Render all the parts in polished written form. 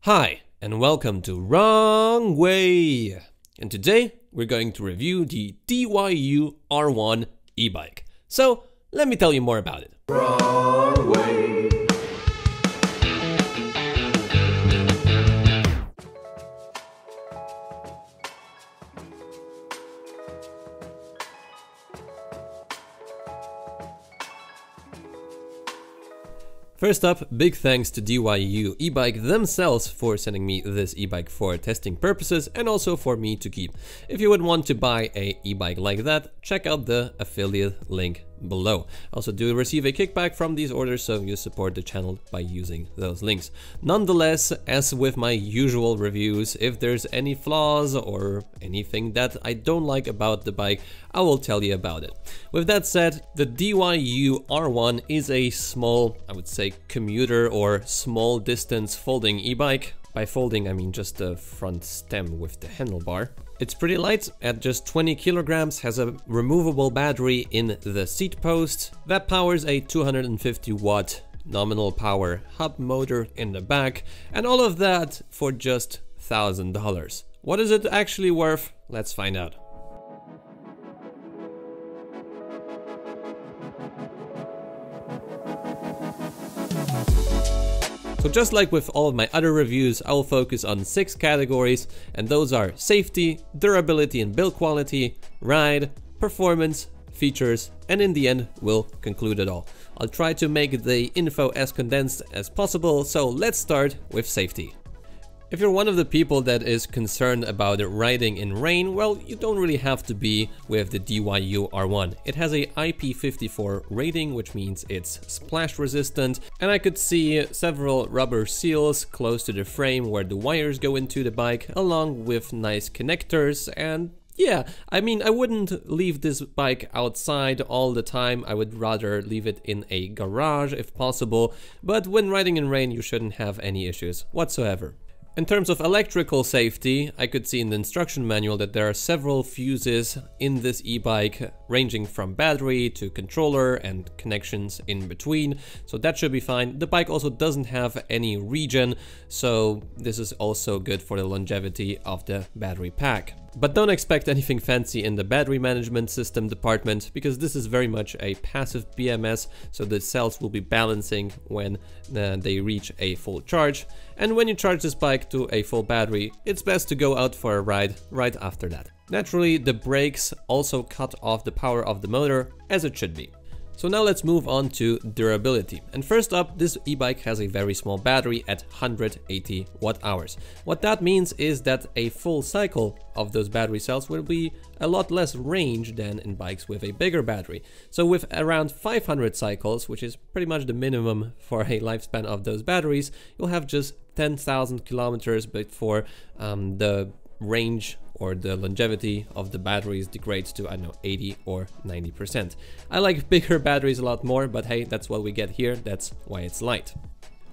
Hi, and welcome to Wrong Way! And today we're going to review the DYU R1 e-bike. So, let me tell you more about it. Wrong Way! First up, big thanks to DYU eBike themselves for sending me this e-bike for testing purposes and also for me to keep. If you would want to buy a e-bike like that, check out the affiliate link below. Also do receive a kickback from these orders, so you support the channel by using those links. Nonetheless, as with my usual reviews, if there's any flaws or anything that I don't like about the bike, I will tell you about it. With that said, the DYU R1 is a small, I would say, commuter or small distance folding e-bike. By folding, I mean just the front stem with the handlebar. It's pretty light, at just 20 kilograms, has a removable battery in the seat post that powers a 250 watt nominal power hub motor in the back, and all of that for just $1,000. What is it actually worth? Let's find out. So just like with all of my other reviews, I will focus on 6 categories, and those are safety, durability and build quality, ride, performance, features, and in the end we'll conclude it all. I'll try to make the info as condensed as possible, so let's start with safety. If you're one of the people that is concerned about riding in rain, well, you don't really have to be with the DYU R1. It has a IP54 rating, which means it's splash resistant, and I could see several rubber seals close to the frame where the wires go into the bike, along with nice connectors. And yeah, I mean, I wouldn't leave this bike outside all the time. I would rather leave it in a garage if possible, but when riding in rain you shouldn't have any issues whatsoever. In terms of electrical safety, I could see in the instruction manual that there are several fuses in this e-bike, ranging from battery to controller and connections in between, so that should be fine. The bike also doesn't have any regen, so this is also good for the longevity of the battery pack. But don't expect anything fancy in the battery management system department, because this is very much a passive BMS, so the cells will be balancing when they reach a full charge. And when you charge this bike to a full battery, it's best to go out for a ride right after that. Naturally, the brakes also cut off the power of the motor, as it should be. So now let's move on to durability. And first up, this e-bike has a very small battery at 180 watt hours. What that means is that a full cycle of those battery cells will be a lot less range than in bikes with a bigger battery. So with around 500 cycles, which is pretty much the minimum for a lifespan of those batteries, you'll have just 10,000 kilometers before the range or the longevity of the batteries degrades to, I don't know, 80 or 90%. I like bigger batteries a lot more, but hey, that's what we get here, that's why it's light.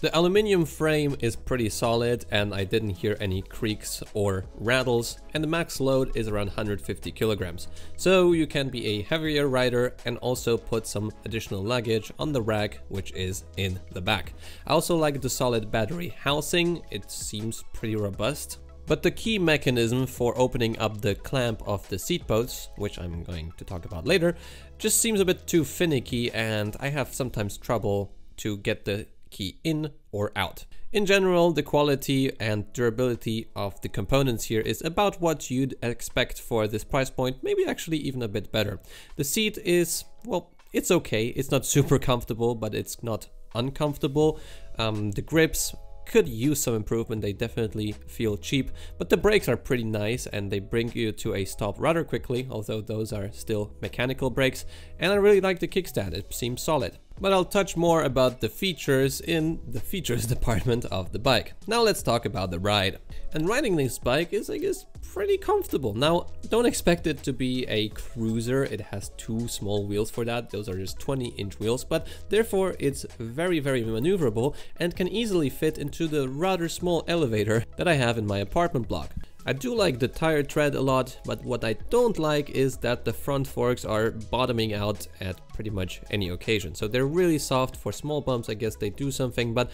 The aluminium frame is pretty solid, and I didn't hear any creaks or rattles, and the max load is around 150 kilograms. So you can be a heavier rider and also put some additional luggage on the rack, which is in the back. I also like the solid battery housing, it seems pretty robust. But the key mechanism for opening up the clamp of the seat posts, which I'm going to talk about later, just seems a bit too finicky, and I have sometimes trouble to get the key in or out. In general, the quality and durability of the components here is about what you'd expect for this price point, maybe actually even a bit better. The seat is, well, it's okay, it's not super comfortable, but it's not uncomfortable. The grips could use some improvement, they definitely feel cheap, but the brakes are pretty nice and they bring you to a stop rather quickly, although those are still mechanical brakes, and I really like the kickstand, it seems solid. But I'll touch more about the features in the features department of the bike. Now let's talk about the ride. And riding this bike is, I guess, pretty comfortable. Now, don't expect it to be a cruiser, it has 2 small wheels for that, those are just 20-inch wheels, but therefore it's very maneuverable and can easily fit into the rather small elevator that I have in my apartment block. I do like the tire tread a lot, but what I don't like is that the front forks are bottoming out at pretty much any occasion. So they're really soft for small bumps. I guess they do something, but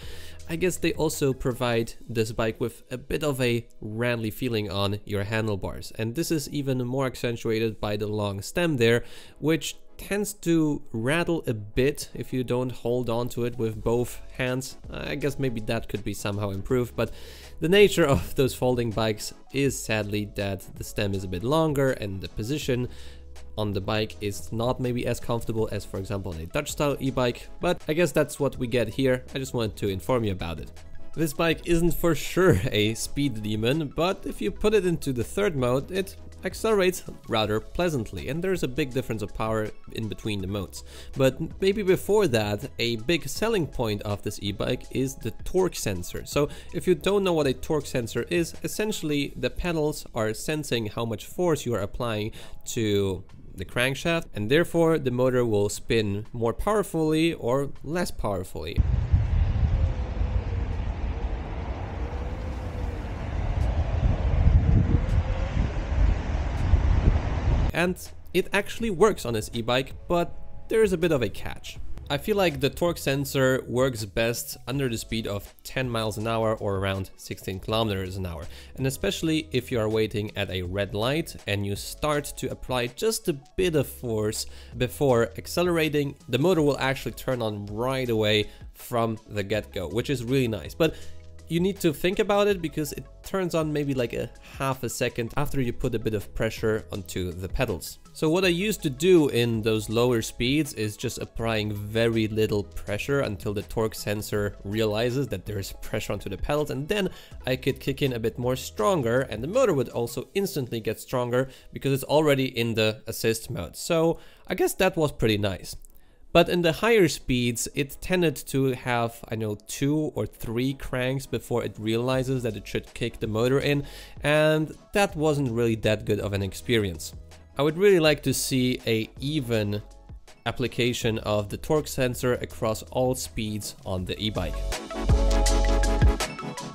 I guess they also provide this bike with a bit of a rattly feeling on your handlebars. And this is even more accentuated by the long stem there, which tends to rattle a bit if you don't hold on to it with both hands. I guess maybe that could be somehow improved, but the nature of those folding bikes is sadly that the stem is a bit longer and the position on the bike is not maybe as comfortable as, for example, a Dutch style e-bike, but I guess that's what we get here. I just wanted to inform you about it. This bike isn't for sure a speed demon, but if you put it into the third mode, it accelerates rather pleasantly, and there's a big difference of power in between the modes. But maybe before that, a big selling point of this e-bike is the torque sensor. So if you don't know what a torque sensor is, essentially the pedals are sensing how much force you are applying to the crankshaft, and therefore the motor will spin more powerfully or less powerfully. And it actually works on this e-bike, but there is a bit of a catch. I feel like the torque sensor works best under the speed of 10 miles an hour or around 16 kilometers an hour. And especially if you are waiting at a red light and you start to apply just a bit of force before accelerating, the motor will actually turn on right away from the get-go, which is really nice. But you need to think about it because it turns on maybe like a half a second after you put a bit of pressure onto the pedals. So what I used to do in those lower speeds is just applying very little pressure until the torque sensor realizes that there's pressure onto the pedals, and then I could kick in a bit more stronger and the motor would also instantly get stronger because it's already in the assist mode. So I guess that was pretty nice. But in the higher speeds, it tended to have, 2 or 3 cranks before it realizes that it should kick the motor in, and that wasn't really that good of an experience. I would really like to see a even application of the torque sensor across all speeds on the e-bike.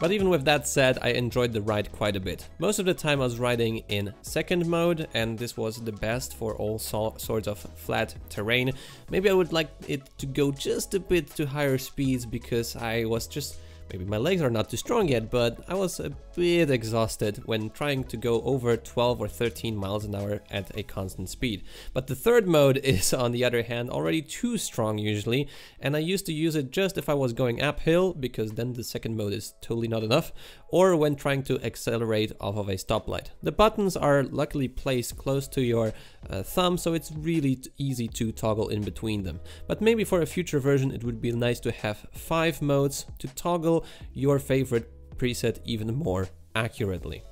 But even with that said, I enjoyed the ride quite a bit. Most of the time I was riding in second mode, and this was the best for all sorts of flat terrain. Maybe I would like it to go just a bit to higher speeds because I was just... Maybe my legs are not too strong yet, but I was a bit exhausted when trying to go over 12 or 13 miles an hour at a constant speed. But the third mode is, on the other hand, already too strong usually, and I used to use it just if I was going uphill, because then the second mode is totally not enough, or when trying to accelerate off of a stoplight. The buttons are luckily placed close to your thumb, so it's really easy to toggle in between them. But maybe for a future version it would be nice to have 5 modes to toggle your favorite preset even more accurately.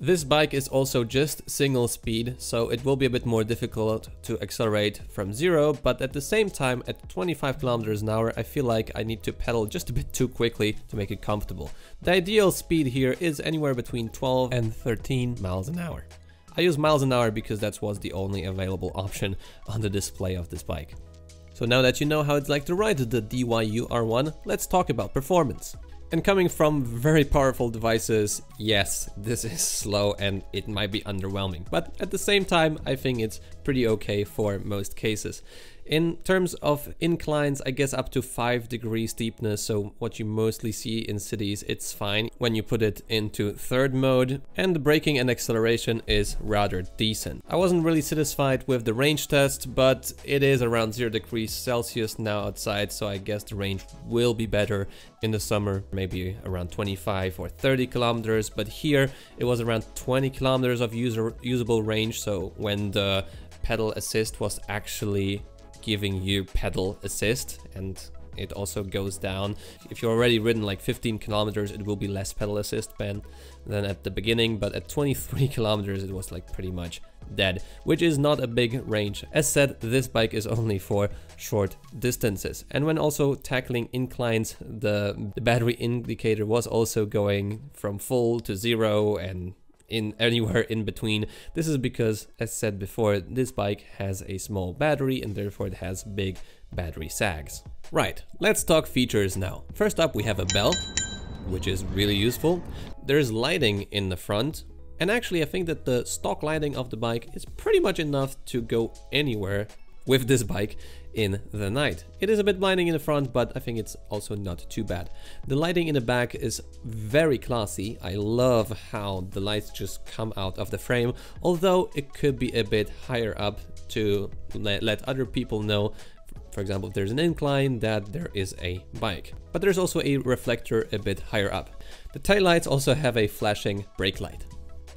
This bike is also just single speed, so it will be a bit more difficult to accelerate from 0, but at the same time, at 25 kilometers an hour, I feel like I need to pedal just a bit too quickly to make it comfortable. The ideal speed here is anywhere between 12 and 13 miles an hour. I use miles an hour because that was the only available option on the display of this bike. So now that you know how it's like to ride the DYU R1, let's talk about performance. And coming from very powerful devices, yes, this is slow and it might be underwhelming, but at the same time, I think it's pretty okay for most cases. In terms of inclines, I guess up to 5 degree steepness, so what you mostly see in cities, it's fine when you put it into third mode, and the braking and acceleration is rather decent. I wasn't really satisfied with the range test, but it is around 0 degrees Celsius now outside, so I guess the range will be better in the summer, maybe around 25 or 30 kilometers, but here it was around 20 kilometers of usable range, so when the pedal assist was actually giving you pedal assist, and it also goes down. If you're already ridden like 15 kilometers, it will be less pedal assist than at the beginning, but at 23 kilometers it was like pretty much dead, which is not a big range. As said, this bike is only for short distances, and when also tackling inclines, the battery indicator was also going from full to 0 and in anywhere in between. This is because, as said before, this bike has a small battery and therefore it has big battery sags. Right, let's talk features now. First up, we have a bell, which is really useful. There's lighting in the front, And actually I think that the stock lighting of the bike is pretty much enough to go anywhere with this bike in the night. It is a bit blinding in the front, but I think it's also not too bad. The lighting in the back is very classy. I love how the lights just come out of the frame, although it could be a bit higher up to let other people know, for example, if there's an incline, that there is a bike. But there's also a reflector a bit higher up. The taillights also have a flashing brake light.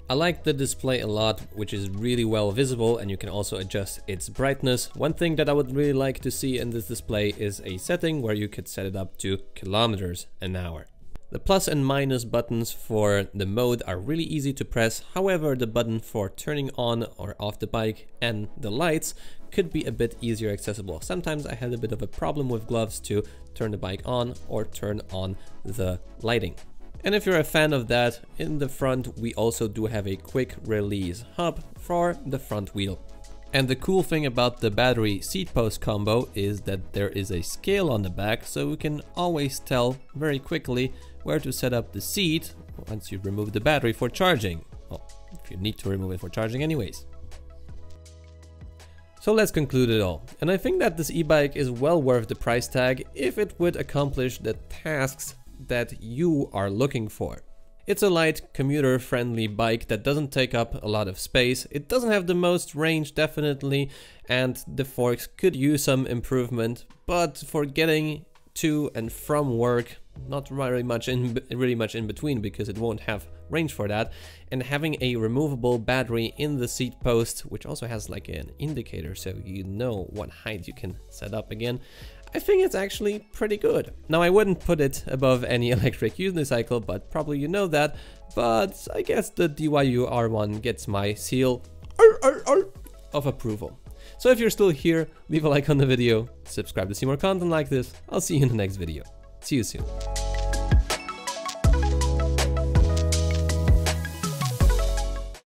I like the display a lot, which is really well visible, and you can also adjust its brightness. One thing that I would really like to see in this display is a setting where you could set it up to kilometers an hour. The plus and minus buttons for the mode are really easy to press. However, the button for turning on or off the bike and the lights could be a bit easier accessible. Sometimes I had a bit of a problem with gloves to turn the bike on or turn on the lighting. And if you're a fan of that, in the front we also do have a quick release hub for the front wheel. And the cool thing about the battery seat post combo is that there is a scale on the back, so we can always tell very quickly where to set up the seat once you remove the battery for charging. Well, if you need to remove it for charging anyways. So let's conclude it all. And I think that this e-bike is well worth the price tag if it would accomplish the tasks that you are looking for. It's a light, commuter-friendly bike that doesn't take up a lot of space. It doesn't have the most range, definitely, and the forks could use some improvement, but for getting to and from work, not really much in between, because it won't have range for that. And having a removable battery in the seat post, which also has like an indicator so you know what height you can set up again, I think it's actually pretty good. Now, I wouldn't put it above any electric unicycle, but probably you know that. But I guess the DYU R1 gets my seal of approval. So if you're still here, leave a like on the video, subscribe to see more content like this. I'll see you in the next video. See you soon.